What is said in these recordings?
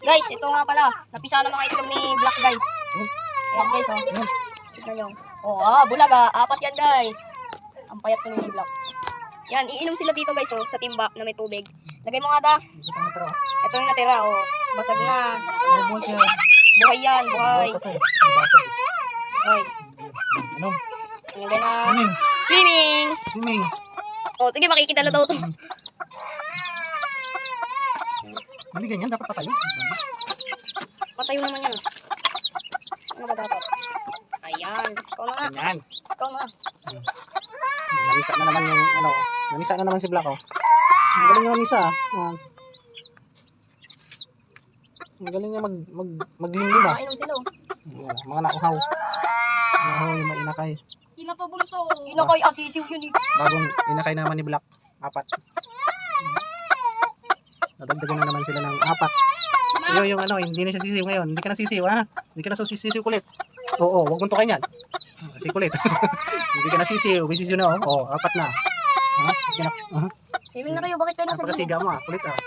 Guys, ito nga pala. Napisa na mga itlog ni Black, guys. Ayan, guys, oh. Tignan nyo. Oh, bulag, ah. 4 yan, guys. Ang payat ko ni Black. Yan, iinom sila dito, guys, oh, sa timba na may tubig. Lagay mo nga, da. Ito yung natira, oh. Basag na. Buhay yan, buhay. Buhay. Lagay na. Swimming. Oh, sige, makikita na daw ito. Hindi ganyan, dapat patayo. Patayo naman yan. Ano ba dapat? Ayan. Ikaw na nga. Ganyan. Ikaw na. Namisa na naman yung ano. Namisa na naman si Black, oh. Ang galing niya mamisa, ah. Oh. Ang galing niya maglimlim, ah. Inom sila, oh. Ayan, mga nauhaw. Nauhaw yung mainakay. Inatubulso. Inakay asisiw yun, eh. Bagong inakay naman ni Black. 4. Nadagdagan na naman sila ng 4. Yung ano, hindi na siya sisiw ngayon. Hindi ka na sisiw, ha? Hindi ka na sisiw kulit. Oo, huwag mong tukain yan. Si kulit. Hindi ka na sisiw. May sisiw na, oh. Oo, 4 na. Ha? Hindi ka na. Swimming na kayo. Bakit kayo nasa Napakasiga mo, ah. Kulit, ah.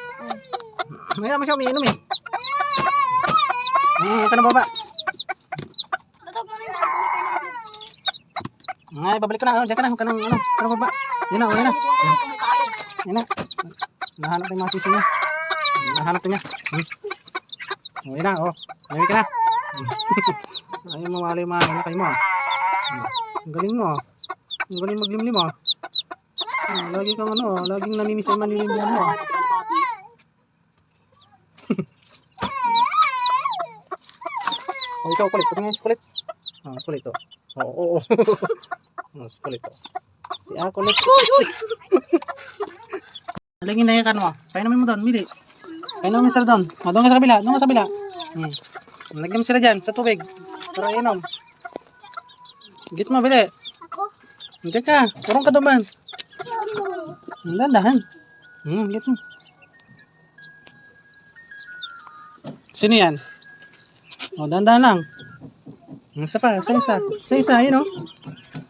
Ngayon mo siya umiinom, eh. Ito na baba. Tatawag mo na yun. Ay, babalik ko na. Diyan ka na. Huwag ka nang, ano. Ito na baba. Yan na, yan na. Yan na. Nahanap yung mga sisiw niya. Nahanap niya. Yan na, oh. Ngayon ka na. Ayaw mawala yung mga inakay mo, ah. Ang galing mo, ah. Ang galing maglimlim, ah. Lagi kang ano, ah. Laging namimiss ay manilimlim mo, ah. Oh, ikaw kulit. Pati nga si kulit. Ah, kulit, oh. Oo, oo. Si kulit, oh. Si kulit. Alingin na yakan mo. Painumin mo doon, Mili. Painumin sila doon. Ah, doon ka sa kabila. Doon ka sa kabila. Lagyan mo sila dyan sa tubig. Para inom. Git mo, Bili. Ako? Diyan ka. Turong ka doon man. Dandahan. Git mo. Sino yan? O, dandahan lang. Isa pa, isa. Isa, yun o.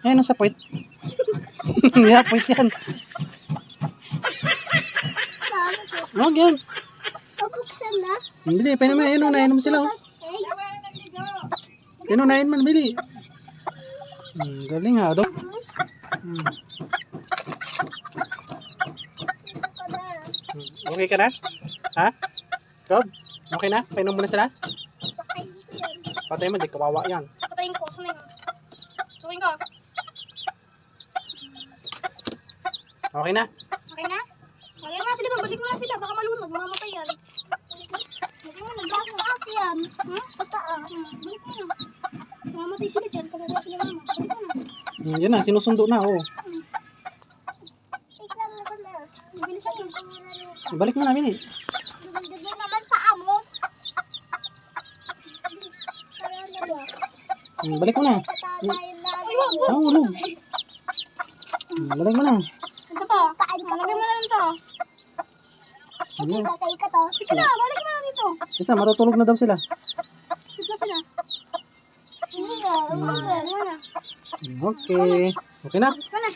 Ayun o, sa puwit. Yeah, puwit yan. Huwag yan. Pabuksan na. Bili, painumin. Ayun o, nainom sila o. Ayun o, nain man, Bili. Galing ha, do. Okay ka na? Ha? Ikaw? Okay na? Painom mo na sila? Patay mo, di kawawa yan. Patayin ko. Sumay ka. Sumay ka. Okay na? Okay na? Balik mo na sila. Balik mo na sila. Baka malunod. Mamamatay yan. Balik mo na. Mataas yan. Mataas. Balik mo na. Mamamatay sila dyan. Kabawa sila mama. Balik mo na. Yan na, sinusundo na, oh. Balik mo na, Mili. Dugdugin naman paa mo. Balik mo na. Ah, ulog. Balik mo na. Ito pa. Malagay mo na lang ito. Sige, sakay ka to. Sige na, balik mo na dito. Isa, marutulog na daw sila. Sige na sila. Sige na, Okay. Okay na? Alis ka na.